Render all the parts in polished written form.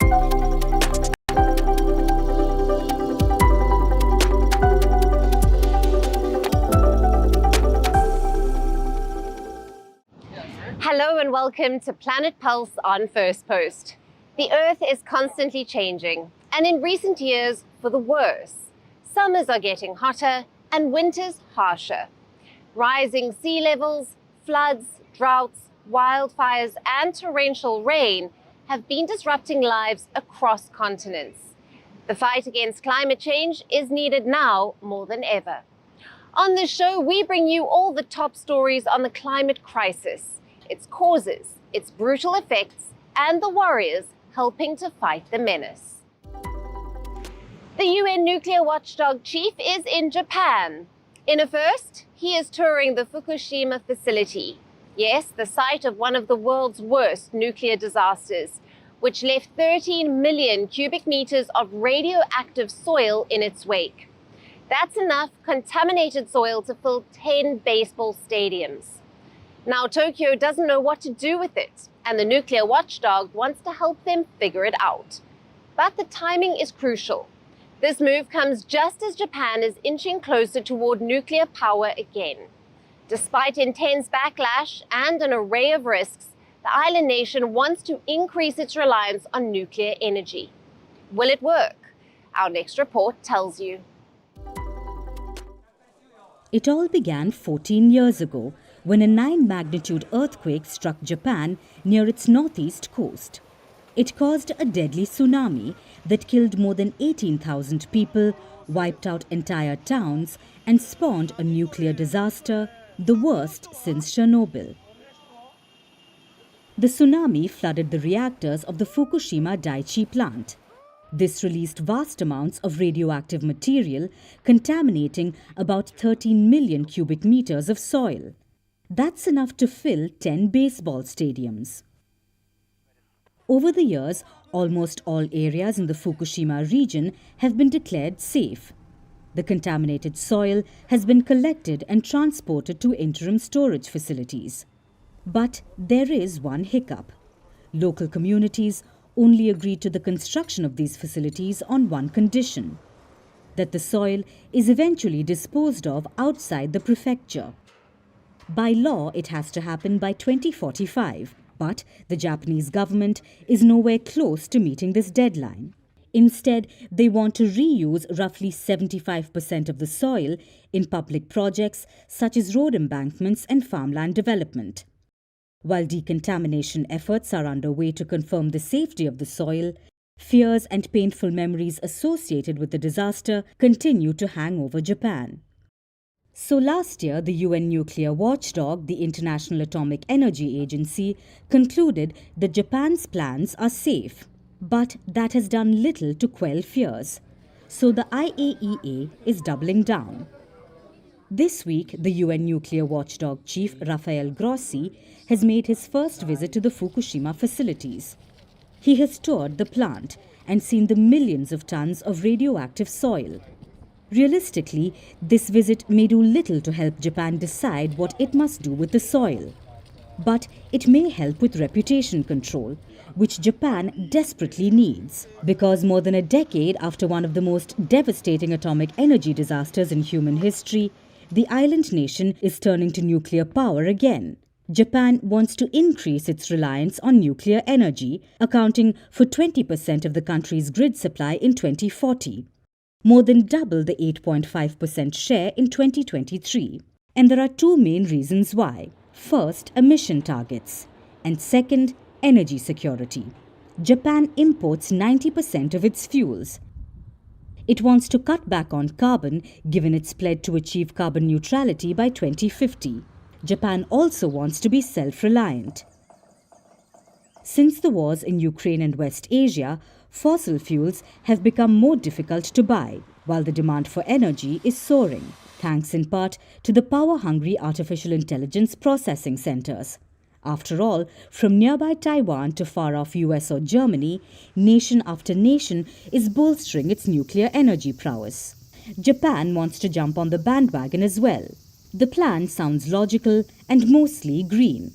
Hello and welcome to Planet Pulse on Firstpost. The Earth is constantly changing, and in recent years, for the worse. Summers are getting hotter and winters harsher. Rising sea levels, floods, droughts, wildfires, and torrential rain have been disrupting lives across continents. The fight against climate change is needed now more than ever. On this show, we bring you all the top stories on the climate crisis, its causes, its brutal effects, and the warriors helping to fight the menace. The UN nuclear watchdog chief is in Japan. In a first, he is touring the Fukushima facility. Yes, the site of one of the world's worst nuclear disasters, which left 13 million cubic meters of radioactive soil in its wake. That's enough contaminated soil to fill 10 baseball stadiums. Now, Tokyo doesn't know what to do with it, and the nuclear watchdog wants to help them figure it out. But the timing is crucial. This move comes just as Japan is inching closer toward nuclear power again. Despite intense backlash and an array of risks, the island nation wants to increase its reliance on nuclear energy. Will it work? Our next report tells you. It all began 14 years ago when a 9-magnitude earthquake struck Japan near its northeast coast. It caused a deadly tsunami that killed more than 18,000 people, wiped out entire towns, and spawned a nuclear disaster, the worst since Chernobyl. The tsunami flooded the reactors of the Fukushima Daiichi plant. This released vast amounts of radioactive material, contaminating about 13 million cubic meters of soil. That's enough to fill 10 baseball stadiums. Over the years, almost all areas in the Fukushima region have been declared safe. The contaminated soil has been collected and transported to interim storage facilities. But there is one hiccup. Local communities only agreed to the construction of these facilities on one condition: that the soil is eventually disposed of outside the prefecture. By law, it has to happen by 2045, but the Japanese government is nowhere close to meeting this deadline. Instead, they want to reuse roughly 75% of the soil in public projects such as road embankments and farmland development. While decontamination efforts are underway to confirm the safety of the soil, fears and painful memories associated with the disaster continue to hang over Japan. So last year, the UN nuclear watchdog, the International Atomic Energy Agency, concluded that Japan's plans are safe. But that has done little to quell fears. So the IAEA is doubling down. This week, the UN nuclear watchdog chief, Rafael Grossi, has made his first visit to the Fukushima facilities. He has toured the plant and seen the millions of tons of radioactive soil. Realistically, this visit may do little to help Japan decide what it must do with the soil. But it may help with reputation control, which Japan desperately needs, because more than a decade after one of the most devastating atomic energy disasters in human history, the island nation is turning to nuclear power again. Japan wants to increase its reliance on nuclear energy, accounting for 20% of the country's grid supply in 2040. More than double the 8.5% share in 2023. And there are two main reasons why. First, emission targets, and second, energy security. Japan imports 90% of its fuels. It wants to cut back on carbon, given its pledge to achieve carbon neutrality by 2050. Japan also wants to be self-reliant. Since the wars in Ukraine and West Asia, fossil fuels have become more difficult to buy, while the demand for energy is soaring, thanks in part to the power-hungry artificial intelligence processing centers. After all, from nearby Taiwan to far-off US or Germany, nation after nation is bolstering its nuclear energy prowess. Japan wants to jump on the bandwagon as well. The plan sounds logical and mostly green.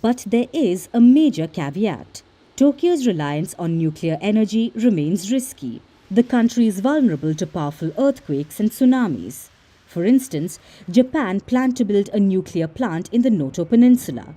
But there is a major caveat. Tokyo's reliance on nuclear energy remains risky. The country is vulnerable to powerful earthquakes and tsunamis. For instance, Japan planned to build a nuclear plant in the Noto Peninsula,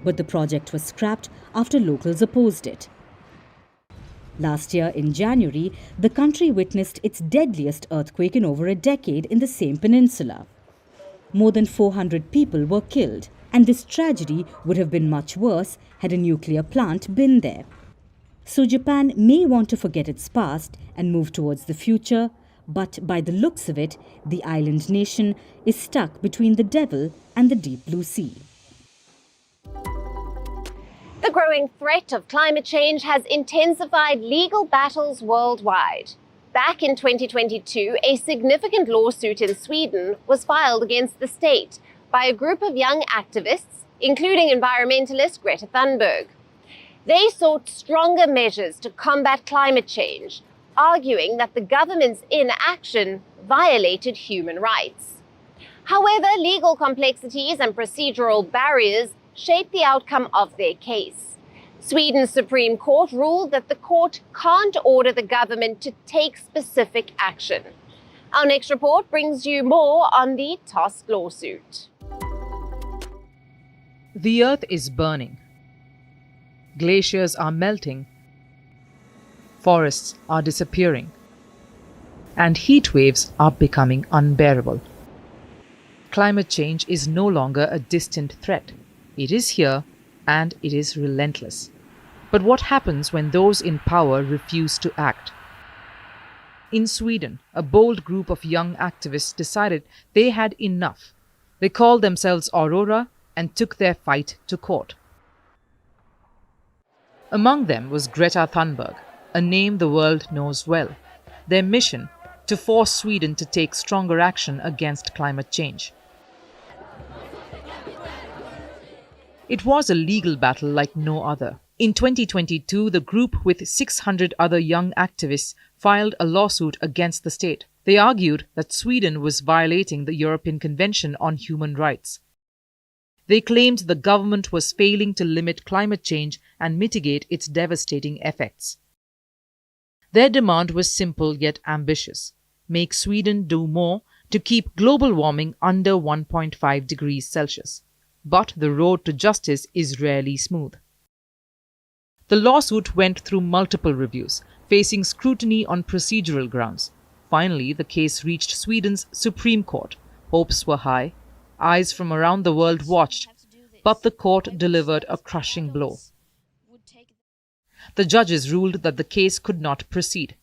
but the project was scrapped after locals opposed it. Last year in January, the country witnessed its deadliest earthquake in over a decade in the same peninsula. More than 400 people were killed, and this tragedy would have been much worse had a nuclear plant been there. So Japan may want to forget its past and move towards the future, but by the looks of it, the island nation is stuck between the devil and the deep blue sea. The growing threat of climate change has intensified legal battles worldwide. Back in 2022, a significant lawsuit in Sweden was filed against the state by a group of young activists, including environmentalist Greta Thunberg. They sought stronger measures to combat climate change, arguing that the government's inaction violated human rights. However, legal complexities and procedural barriers shaped the outcome of their case. Sweden's Supreme Court ruled that the court can't order the government to take specific action. Our next report brings you more on the tossed lawsuit. The earth is burning. Glaciers are melting. Forests are disappearing. And heat waves are becoming unbearable. Climate change is no longer a distant threat. It is here, and it is relentless. But what happens when those in power refuse to act? In Sweden, a bold group of young activists decided they had enough. They called themselves Aurora and took their fight to court. Among them was Greta Thunberg, a name the world knows well. Their mission: to force Sweden to take stronger action against climate change. It was a legal battle like no other. In 2022, the group with 600 other young activists filed a lawsuit against the state. They argued that Sweden was violating the European Convention on Human Rights. They claimed the government was failing to limit climate change and mitigate its devastating effects. Their demand was simple yet ambitious: make Sweden do more to keep global warming under 1.5 degrees Celsius. But the road to justice is rarely smooth. The lawsuit went through multiple reviews, facing scrutiny on procedural grounds. Finally, the case reached Sweden's Supreme Court. Hopes were high. Eyes from around the world watched, but the court delivered a crushing blow. The judges ruled that the case could not proceed.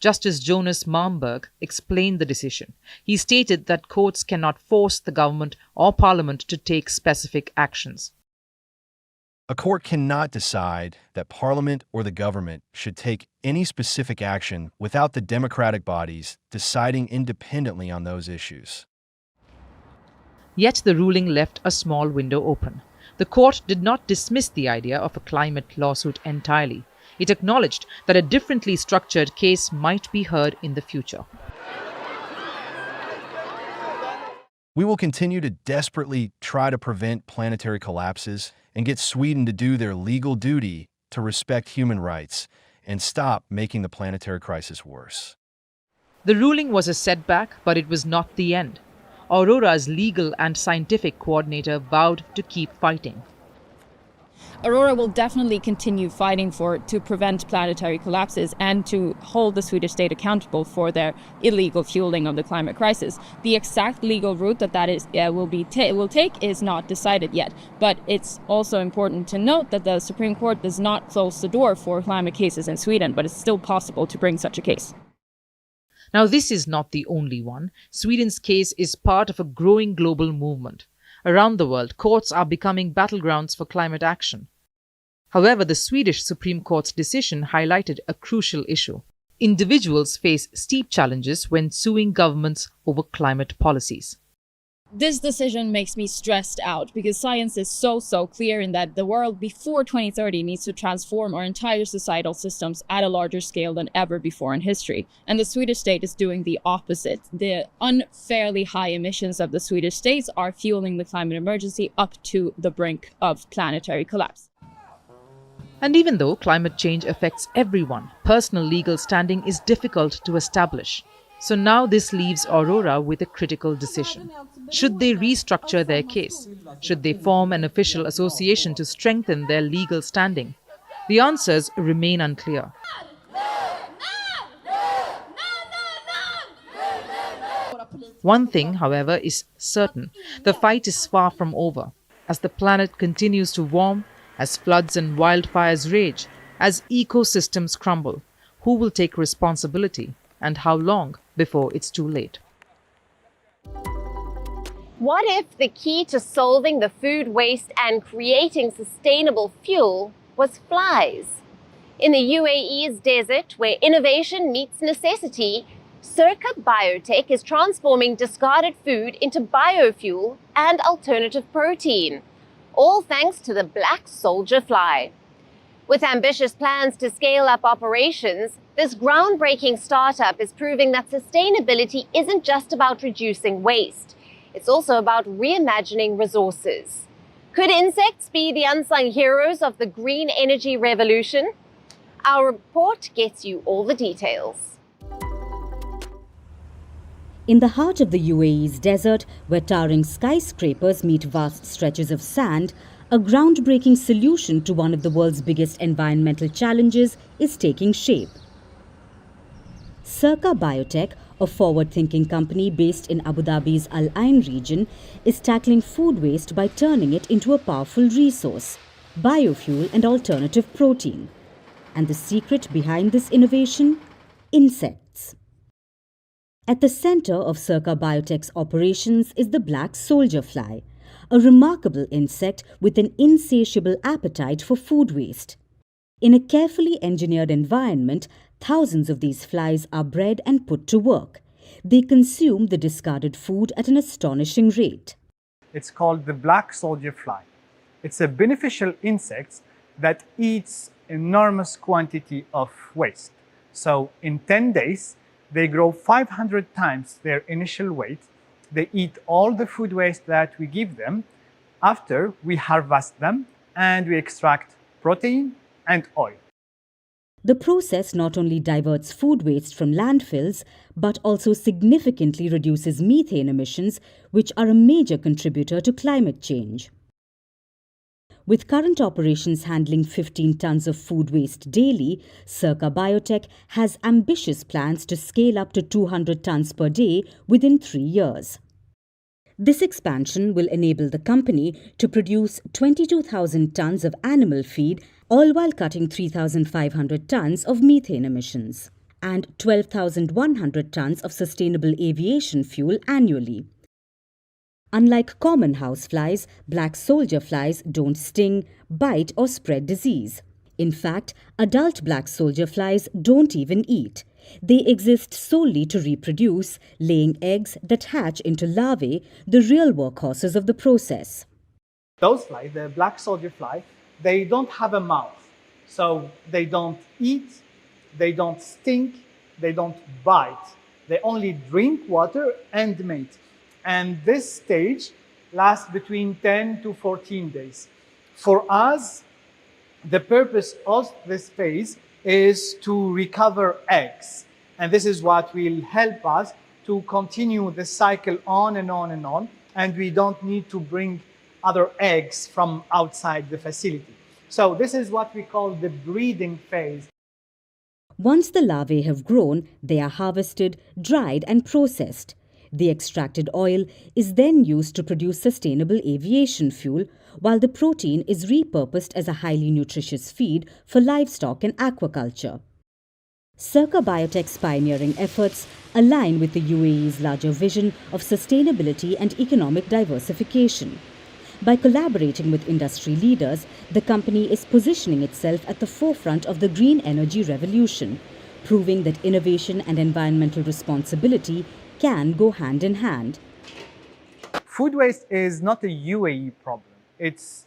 Justice Jonas Malmberg explained the decision. He stated that courts cannot force the government or parliament to take specific actions. A court cannot decide that parliament or the government should take any specific action without the democratic bodies deciding independently on those issues. Yet the ruling left a small window open. The court did not dismiss the idea of a climate lawsuit entirely. It acknowledged that a differently structured case might be heard in the future. We will continue to desperately try to prevent planetary collapses and get Sweden to do their legal duty to respect human rights and stop making the planetary crisis worse. The ruling was a setback, but it was not the end. Aurora's legal and scientific coordinator vowed to keep fighting. Aurora will definitely continue fighting to prevent planetary collapses and to hold the Swedish state accountable for their illegal fueling of the climate crisis. The exact legal route that will take is not decided yet, but it's also important to note that the Supreme Court does not close the door for climate cases in Sweden, but it's still possible to bring such a case. Now, this is not the only one. Sweden's case is part of a growing global movement. Around the world, courts are becoming battlegrounds for climate action. However, the Swedish Supreme Court's decision highlighted a crucial issue. Individuals face steep challenges when suing governments over climate policies. This decision makes me stressed out because science is so clear in that the world before 2030 needs to transform our entire societal systems at a larger scale than ever before in history. And the Swedish state is doing the opposite. The unfairly high emissions of the Swedish states are fueling the climate emergency up to the brink of planetary collapse. And even though climate change affects everyone, personal legal standing is difficult to establish. So now this leaves Aurora with a critical decision. Should they restructure their case? Should they form an official association to strengthen their legal standing? The answers remain unclear. One thing, however, is certain. The fight is far from over. As the planet continues to warm, as floods and wildfires rage, as ecosystems crumble, who will take responsibility and how long before it's too late? What if the key to solving the food waste and creating sustainable fuel was flies? In the UAE's desert, where innovation meets necessity, Circa Biotech is transforming discarded food into biofuel and alternative protein, all thanks to the black soldier fly. With ambitious plans to scale up operations, this groundbreaking startup is proving that sustainability isn't just about reducing waste. It's also about reimagining resources. Could insects be the unsung heroes of the green energy revolution? Our report gets you all the details. In the heart of the UAE's desert, where towering skyscrapers meet vast stretches of sand, a groundbreaking solution to one of the world's biggest environmental challenges is taking shape. Circa Biotech, a forward-thinking company based in Abu Dhabi's Al Ain region, is tackling food waste by turning it into a powerful resource, biofuel and alternative protein. And the secret behind this innovation? Insects. At the center of Circa Biotech's operations is the black soldier fly, a remarkable insect with an insatiable appetite for food waste. In a carefully engineered environment, thousands of these flies are bred and put to work. They consume the discarded food at an astonishing rate. It's called the black soldier fly. It's a beneficial insect that eats enormous quantity of waste. So in 10 days, they grow 500 times their initial weight. They eat all the food waste that we give them. After, we harvest them and we extract protein and oil. The process not only diverts food waste from landfills, but also significantly reduces methane emissions, which are a major contributor to climate change. With current operations handling 15 tons of food waste daily, Circa Biotech has ambitious plans to scale up to 200 tons per day within 3 years. This expansion will enable the company to produce 22,000 tons of animal feed, all while cutting 3,500 tons of methane emissions and 12,100 tons of sustainable aviation fuel annually. Unlike common houseflies, black soldier flies don't sting, bite or spread disease. In fact, adult black soldier flies don't even eat. They exist solely to reproduce, laying eggs that hatch into larvae, the real workhorses of the process. Those flies, the black soldier fly, they don't have a mouth. So they don't eat, they don't stink, they don't bite. They only drink water and mate. And this stage lasts between 10 to 14 days. For us, the purpose of this phase is to recover eggs. And this is what will help us to continue the cycle on and on and on. And we don't need to bring other eggs from outside the facility. So this is what we call the breeding phase. Once the larvae have grown, they are harvested, dried and processed. The extracted oil is then used to produce sustainable aviation fuel, while the protein is repurposed as a highly nutritious feed for livestock and aquaculture. Circa Biotech's pioneering efforts align with the UAE's larger vision of sustainability and economic diversification. By collaborating with industry leaders, the company is positioning itself at the forefront of the green energy revolution, proving that innovation and environmental responsibility can go hand in hand. Food waste is not a UAE problem, it's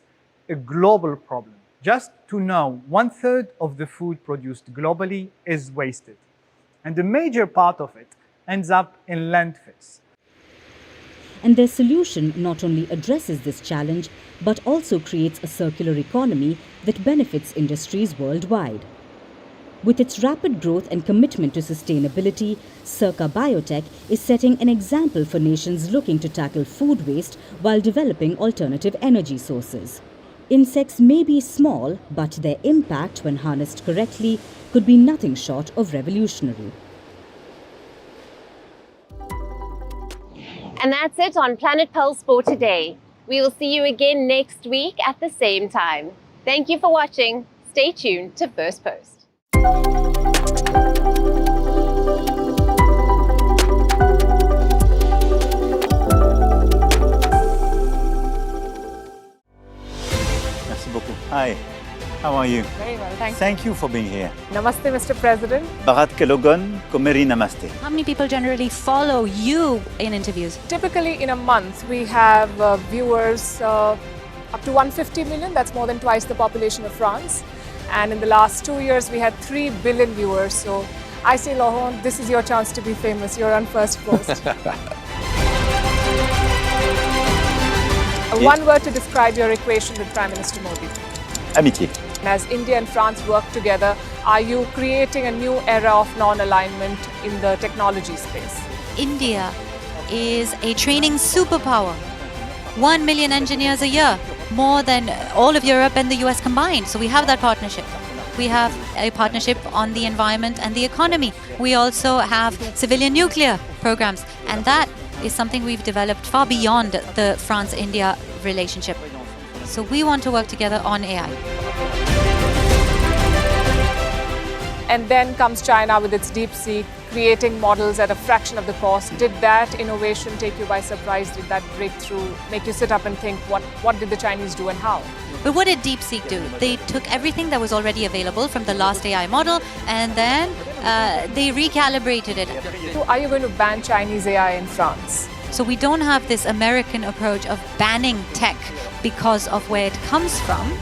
a global problem. Just to know, 1/3 of the food produced globally is wasted. And a major part of it ends up in landfills. And their solution not only addresses this challenge, but also creates a circular economy that benefits industries worldwide. With its rapid growth and commitment to sustainability, Circa Biotech is setting an example for nations looking to tackle food waste while developing alternative energy sources. Insects may be small, but their impact, when harnessed correctly, could be nothing short of revolutionary. And that's it on Planet Pulse for today. We will see you again next week at the same time. Thank you for watching. Stay tuned to Firstpost. Merci beaucoup. Hi, how are you? Very well, thanks. Thank you for being here. Namaste, Mr. President. Bharat Kelogon, Komeri Namaste. How many people generally follow you in interviews? Typically in a month, we have viewers up to 150 million. That's more than twice the population of France. And in the last 2 years, we had 3 billion viewers. So I say, Laurent, this is your chance to be famous. You're on Firstpost. One word to describe your equation with Prime Minister Modi. Amitié. As India and France work together, are you creating a new era of non-alignment in the technology space? India is a training superpower. 1 million engineers a year, more than all of Europe and the US combined. So we have that partnership. We have a partnership on the environment and the economy. We also have civilian nuclear programs, and that is something we've developed far beyond the France-India relationship. So we want to work together on AI. And then comes China with its DeepSeek, creating models at a fraction of the cost. Did that innovation take you by surprise? Did that breakthrough make you sit up and think, what did the Chinese do and how? But what did DeepSeek do? They took everything that was already available from the last AI model, and then they recalibrated it. So are you going to ban Chinese AI in France? So we don't have this American approach of banning tech because of where it comes from.